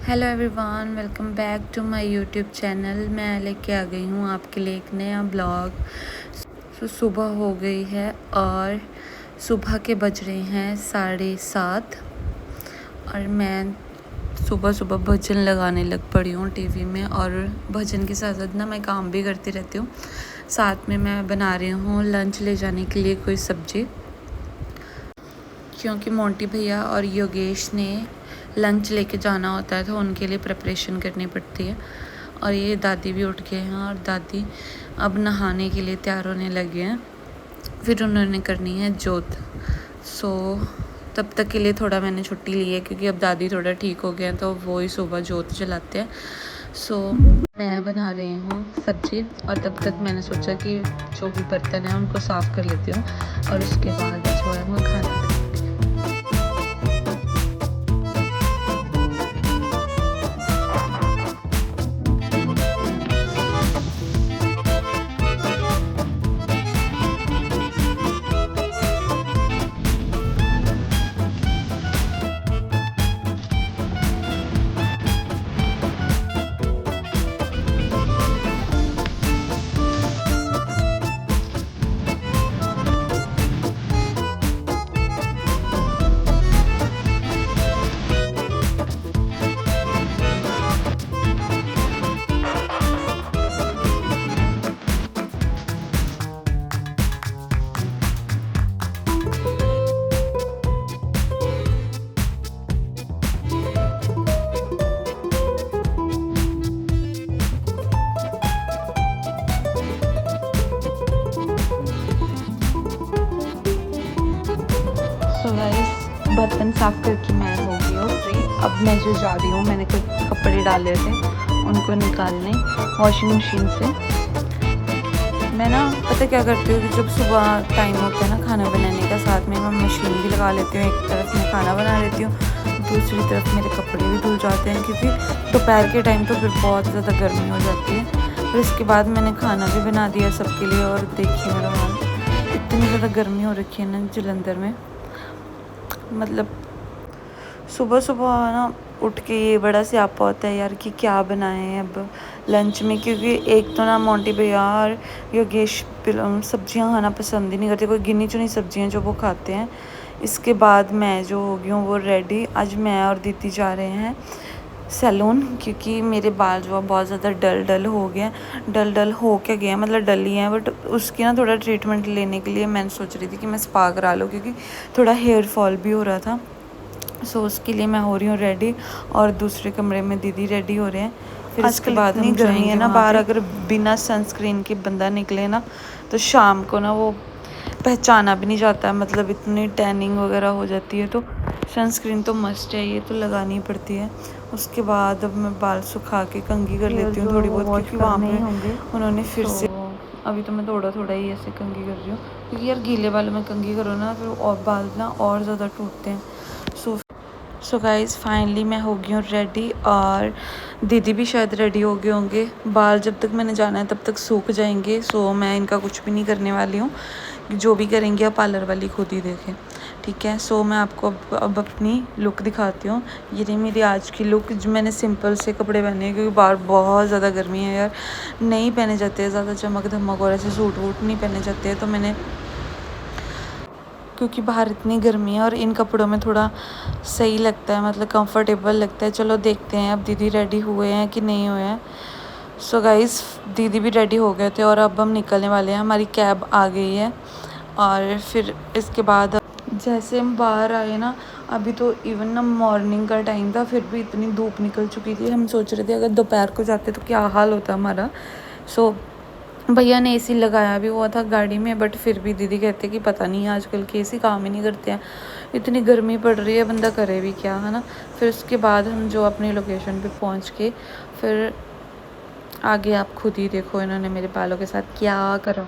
Hello everyone, welcome back to my YouTube channel. मैं लेके आ गई हूँ आपके लिए एक नया ब्लॉग। सुबह हो गई है और सुबह के बज रहे हैं 7:30 और मैं सुबह सुबह भजन लगाने लग पड़ी हूँ टीवी में। और भजन के साथ साथ ना मैं काम भी करती रहती हूँ। साथ में मैं बना रही हूँ लंच ले जाने के लिए कोई सब्ज़ी, क्योंकि मोंटी भैया और योगेश ने लंच लेके जाना होता है तो उनके लिए प्रिपरेशन करनी पड़ती है। और ये दादी भी उठ गए हैं और दादी अब नहाने के लिए तैयार होने लगे हैं, फिर उन्होंने करनी है जोत। तब तक के लिए थोड़ा मैंने छुट्टी ली है, क्योंकि अब दादी थोड़ा ठीक हो गए हैं तो वो ही सुबह जोत जलाते हैं। मैं बना रही हूँ सब्ज़ी और तब तक मैंने सोचा कि जो भी बर्तन है उनको साफ़ कर लेती हूँ और उसके बाद जो है वो खाना बर्तन साफ़ करके मैं हो गई हूँ फ्री। अब मैं जो जा रही हूँ, मैंने कुछ कपड़े डाले थे उनको निकालने वॉशिंग मशीन से। मैं ना पता क्या करती हूँ कि जब सुबह टाइम होता है ना खाना बनाने का, साथ में मैं मशीन भी लगा लेती हूँ। एक तरफ मैं खाना बना लेती हूँ, दूसरी तरफ मेरे कपड़े भी धुल जाते हैं, क्योंकि दोपहर के टाइम तो फिर बहुत ज़्यादा गर्मी हो जाती है। फिर इसके बाद मैंने खाना भी बना दिया सबके लिए। और देखिए मेरा हाल, इतनी ज़्यादा गर्मी हो रखी है ना जलंधर में। मतलब सुबह सुबह ना उठ के ये बड़ा स्यापा होता है यार कि क्या बनाएं अब लंच में, क्योंकि एक तो ना मोंटी भैया और योगेश सब्जियां खाना पसंद ही नहीं करते, कोई गिनी चुनी सब्जियां जो वो खाते हैं। इसके बाद मैं जो हो गई हूँ वो रेडी। आज मैं और दीदी जा रहे हैं सैलून, क्योंकि मेरे बाल जो है बहुत ज़्यादा डल हो गए हैं। डल हो के गए हैं, मतलब डल ही हैं, बट उसकी ना थोड़ा ट्रीटमेंट लेने के लिए मैंने सोच रही थी कि मैं स्पा करा लूँ, क्योंकि थोड़ा हेयर फॉल भी हो रहा था। उसके लिए मैं हो रही हूँ रेडी और दूसरे कमरे में दीदी रेडी हो रहे हैं। फिर इसके बाद इतनी गर्मी है ना बाहर, अगर बिना सनस्क्रीन के बंदा निकले ना तो शाम को ना वो पहचाना भी नहीं जाता है, मतलब इतनी टैनिंग वगैरह हो जाती है। तो सनस्क्रीन तो मस्ट है, ये तो लगानी पड़ती है। उसके बाद अब मैं बाल सुखा के कंघी कर लेती हूँ थोड़ी बहुत, क्योंकि वहाँ पे उन्होंने फिर से अभी तो मैं थोड़ा थोड़ा ही ऐसे कंघी कर रही हूँ, क्योंकि यार गीले बालों में कंघी करो ना फिर और बाल ना और ज़्यादा टूटते हैं। सो गाइज़ फाइनली मैं हो गई हूँ रेडी और दीदी भी शायद रेडी हो गए होंगे। बाल जब तक मैंने जाना है तब तक सूख जाएंगे। मैं इनका कुछ भी नहीं करने वाली हूँ, जो भी करेंगे अब पार्लर वाली खुद ही देखें, ठीक है। मैं आपको अब अपनी लुक दिखाती हूँ। ये रही मेरी आज की लुक। जो मैंने सिंपल से कपड़े पहने हैं, क्योंकि बाहर बहुत ज़्यादा गर्मी है यार, नहीं पहने जाते हैं ज़्यादा चमक धमक और ऐसे सूट वूट नहीं पहने जाते हैं। तो मैंने, क्योंकि बाहर इतनी गर्मी है और इन कपड़ों में थोड़ा सही लगता है, मतलब कंफर्टेबल लगता है। चलो देखते हैं अब दीदी रेडी हुए हैं कि नहीं हुए हैं। गाइस दीदी भी रेडी हो गए थे और अब हम निकलने वाले हैं। हमारी कैब आ गई है और फिर इसके बाद जैसे हम बाहर आए ना, अभी तो इवन ना मॉर्निंग का टाइम था, फिर भी इतनी धूप निकल चुकी थी। हम सोच रहे थे अगर दोपहर को जाते तो क्या हाल होता हमारा। भैया ने एसी लगाया भी हुआ था गाड़ी में, बट फिर भी दीदी कहते कि पता नहीं आजकल के एसी काम ही नहीं करते हैं, इतनी गर्मी पड़ रही है, बंदा करे भी क्या, है ना। फिर उसके बाद हम जो अपनी लोकेशन पे पहुंच के, फिर आगे आप खुद ही देखो इन्होंने मेरे बालों के साथ क्या करा।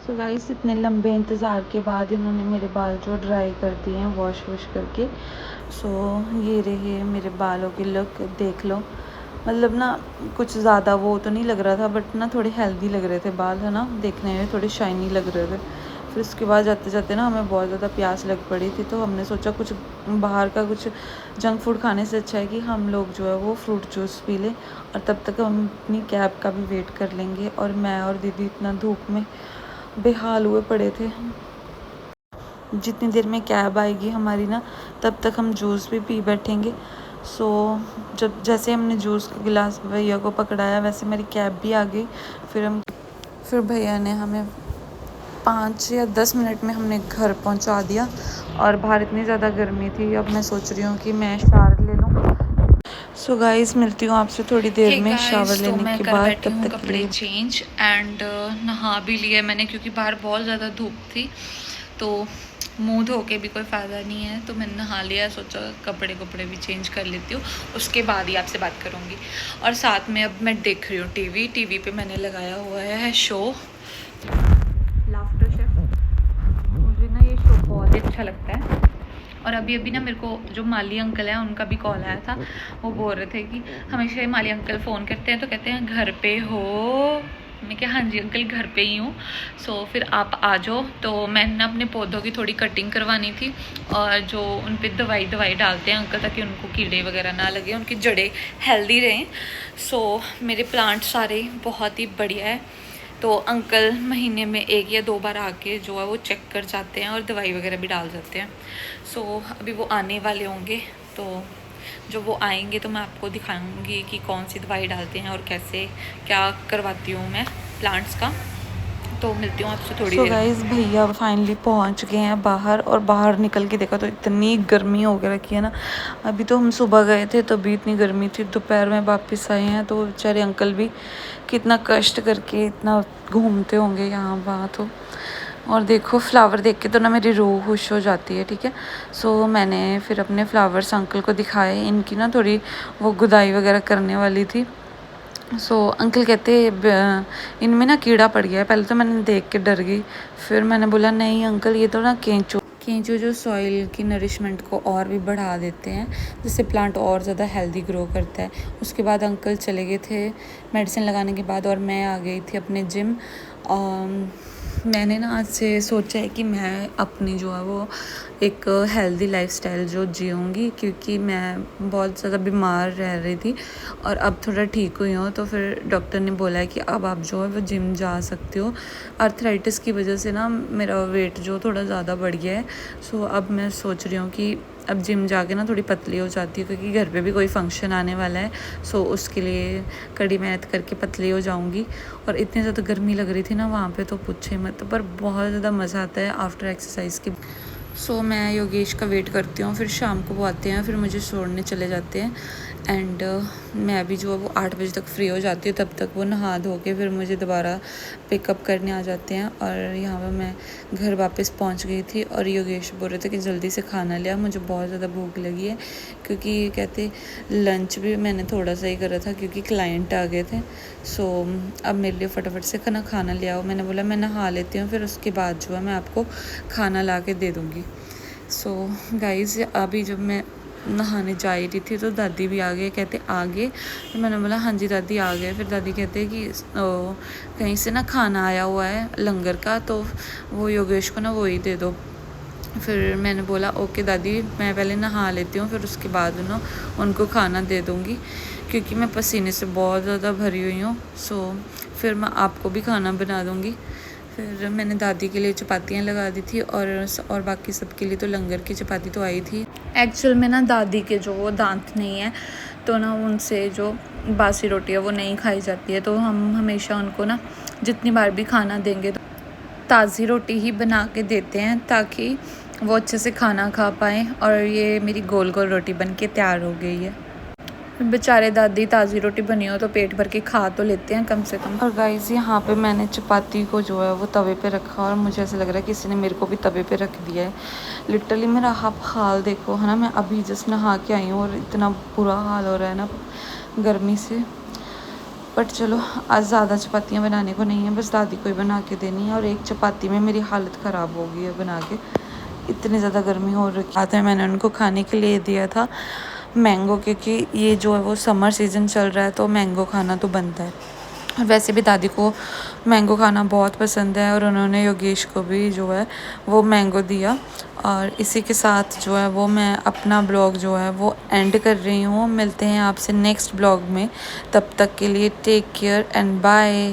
सो गाइस इतने लंबे इंतज़ार के बाद इन्होंने मेरे बाल जो ड्राई कर दिए हैं वॉश करके। सो ये रही मेरे बालों की लुक, देख लो। मतलब ना कुछ ज़्यादा वो तो नहीं लग रहा था, बट ना थोड़े हेल्दी लग रहे थे बाल, है ना, देखने में थोड़े शाइनी लग रहे थे। फिर उसके बाद जाते जाते ना हमें बहुत ज़्यादा प्यास लग पड़ी थी, तो हमने सोचा कुछ बाहर का कुछ जंक फूड खाने से अच्छा है कि हम लोग जो है वो फ्रूट जूस पी लें, और तब तक हम अपनी कैब का भी वेट कर लेंगे। और मैं और दीदी इतना धूप में बेहाल हुए पड़े थे। जितनी देर में कैब आएगी हमारी ना, तब तक हम जूस भी पी बैठेंगे। सो जब जैसे हमने जूस का गिलास भैया को पकड़ाया, वैसे मेरी कैब भी आ गई। फिर भैया ने हमें 5 या 10 मिनट में हमने घर पहुंचा दिया। और बाहर इतनी ज़्यादा गर्मी थी, अब मैं सोच रही हूँ कि मैं शावर ले लूँ। सो गाइस मिलती हूँ आपसे थोड़ी देर में शावर लेने के बाद। तब तक कपड़े चेंज एंड नहा भी लिया मैंने, क्योंकि बाहर बहुत ज़्यादा धूप थी, तो मुंह धो के भी कोई फ़ायदा नहीं है, तो मैंने नहा लिया। सोचा कपड़े भी चेंज कर लेती हूँ, उसके बाद ही आपसे बात करूँगी। और साथ में अब मैं देख रही हूँ टीवी पे मैंने लगाया हुआ है शो लाफ्टर शेफ। मुझे ना ये शो बहुत ही अच्छा लगता है। और अभी ना मेरे को जो माली अंकल हैं उनका भी कॉल आया था। वो बोल रहे थे कि हमेशा माली अंकल फ़ोन करते हैं तो कहते हैं घर पे हो। मैं क्या, हाँ जी अंकल घर पे ही हूँ। सो फिर आप आ जाओ। तो मैंने ना अपने पौधों की थोड़ी कटिंग करवानी थी, और जो उन पर दवाई डालते हैं अंकल, ताकि उनको कीड़े वगैरह ना लगे, उनकी जड़ें हेल्दी रहें। सो मेरे प्लांट सारे बहुत ही बढ़िया है। तो अंकल महीने में 1 या 2 बार आके जो है वो चेक कर जाते हैं और दवाई वगैरह भी डाल जाते हैं। सो अभी वो आने वाले होंगे, तो जब वो आएंगे तो मैं आपको दिखाऊंगी कि कौन सी दवाई डालते हैं और कैसे क्या करवाती हूँ मैं प्लांट्स का। तो मिलती हूँ आपसे थोड़ी देर। गाइस भैया फाइनली पहुंच गए हैं बाहर, और बाहर निकल के देखा तो इतनी गर्मी हो गया रखी है ना। अभी तो हम सुबह गए थे तभी इतनी गर्मी थी, दोपहर में वापस आए हैं, तो बेचारे अंकल भी कितना कष्ट करके इतना घूमते होंगे यहाँ वहाँ। तो और देखो फ्लावर देख के तो ना मेरी रूह खुश हो जाती है, ठीक है। सो मैंने फिर अपने फ्लावर्स अंकल को दिखाए, इनकी ना थोड़ी वो गुदाई वगैरह करने वाली थी। अंकल कहते इनमें ना कीड़ा पड़ गया है। पहले तो मैंने देख के डर गई, फिर मैंने बोला नहीं अंकल ये तो ना केंचो जो सॉइल की नरिशमेंट को और भी बढ़ा देते हैं, जिससे प्लांट और ज़्यादा हेल्दी ग्रो करता है। उसके बाद अंकल चले गए थे मेडिसिन लगाने के बाद, और मैं आ गई थी अपने जिम। मैंने ना आज से सोचा है कि मैं अपनी जो है वो एक हेल्दी लाइफस्टाइल जो जीऊँगी, क्योंकि मैं बहुत ज़्यादा बीमार रह रही थी और अब थोड़ा ठीक हुई हूँ। तो फिर डॉक्टर ने बोला है कि अब आप जो है वो जिम जा सकते हो। आर्थराइटिस की वजह से ना मेरा वेट जो थोड़ा ज़्यादा बढ़ गया है। सो अब मैं सोच रही हूँ कि अब जिम जाके ना थोड़ी पतली हो जाती है, क्योंकि घर पे भी कोई फंक्शन आने वाला है। सो उसके लिए कड़ी मेहनत करके पतली हो जाऊँगी। और इतनी ज़्यादा गर्मी लग रही थी ना वहाँ पे, तो पूछे मत, पर बहुत ज़्यादा मज़ा आता है आफ्टर एक्सरसाइज की। सो मैं योगेश का वेट करती हूँ, फिर शाम को वो आते हैं, फिर मुझे छोड़ने चले जाते हैं। एंड मैं भी जो है वो 8 बजे तक फ्री हो जाती हूँ, तब तक वो नहा धो के फिर मुझे दोबारा पिकअप करने आ जाते हैं। और यहाँ पर मैं घर वापस पहुँच गई थी, और योगेश बोल रहे थे कि जल्दी से खाना लिया, मुझे बहुत ज़्यादा भूख लगी है। क्योंकि ये कहते लंच भी मैंने थोड़ा सा ही करा था, क्योंकि क्लाइंट आ गए थे। सो अब मेरे लिए फटाफट से खाना ले आओ। मैंने बोला मैं नहा लेती हूँ, फिर उसके बाद जो है मैं आपको खाना ला के दे दूँगी। सो गाइज़ अभी जब मैं नहाने जा रही थी तो दादी भी आ गए, कहते आ गए। तो मैंने बोला हाँ जी दादी आ गए। फिर दादी कहते कि कहीं से ना खाना आया हुआ है लंगर का, तो वो योगेश को ना वही दे दो। फिर मैंने बोला ओके दादी, मैं पहले नहा लेती हूँ, फिर उसके बाद ना उनको खाना दे दूँगी, क्योंकि मैं पसीने से बहुत ज़्यादा भरी हुई हूँ। सो फिर मैं आपको भी खाना बना दूँगी। फिर मैंने दादी के लिए चपातियाँ लगा दी थी, और बाकी सबके लिए तो लंगर की चपाती तो आई थी। एक्चुअल में ना दादी के जो वो दांत नहीं है, तो ना उनसे जो बासी रोटी है वो नहीं खाई जाती है। तो हम हमेशा उनको ना जितनी बार भी खाना देंगे तो ताज़ी रोटी ही बना के देते हैं, ताकि वो अच्छे से खाना खा पाएँ। और ये मेरी गोल गोल रोटी बन के तैयार हो गई है। बेचारे दादी ताज़ी रोटी बनी हो तो पेट भर के खा तो लेते हैं कम से कम। और गाइस यहाँ पे मैंने चपाती को जो है वो तवे पे रखा, और मुझे ऐसा लग रहा है किसी ने मेरे को भी तवे पे रख दिया है। लिटरली मेरा हाल देखो, है ना। मैं अभी जस्ट नहा के आई हूँ और इतना बुरा हाल हो रहा है ना गर्मी से। बट चलो आज ज़्यादा चपातियाँ बनाने को नहीं है, बस दादी को ही बना के देनी है। और एक चपाती में मेरी हालत ख़राब हो गई है बना के, इतनी ज़्यादा गर्मी हो रखी है। मैंने उनको खाने के लिए दिया था मैंगो, क्योंकि ये जो है वो समर सीज़न चल रहा है तो मैंगो खाना तो बनता है। और वैसे भी दादी को मैंगो खाना बहुत पसंद है और उन्होंने योगेश को भी जो है वो मैंगो दिया। और इसी के साथ जो है वो मैं अपना ब्लॉग जो है वो एंड कर रही हूँ। मिलते हैं आपसे नेक्स्ट ब्लॉग में, तब तक के लिए टेक केयर एंड बाय।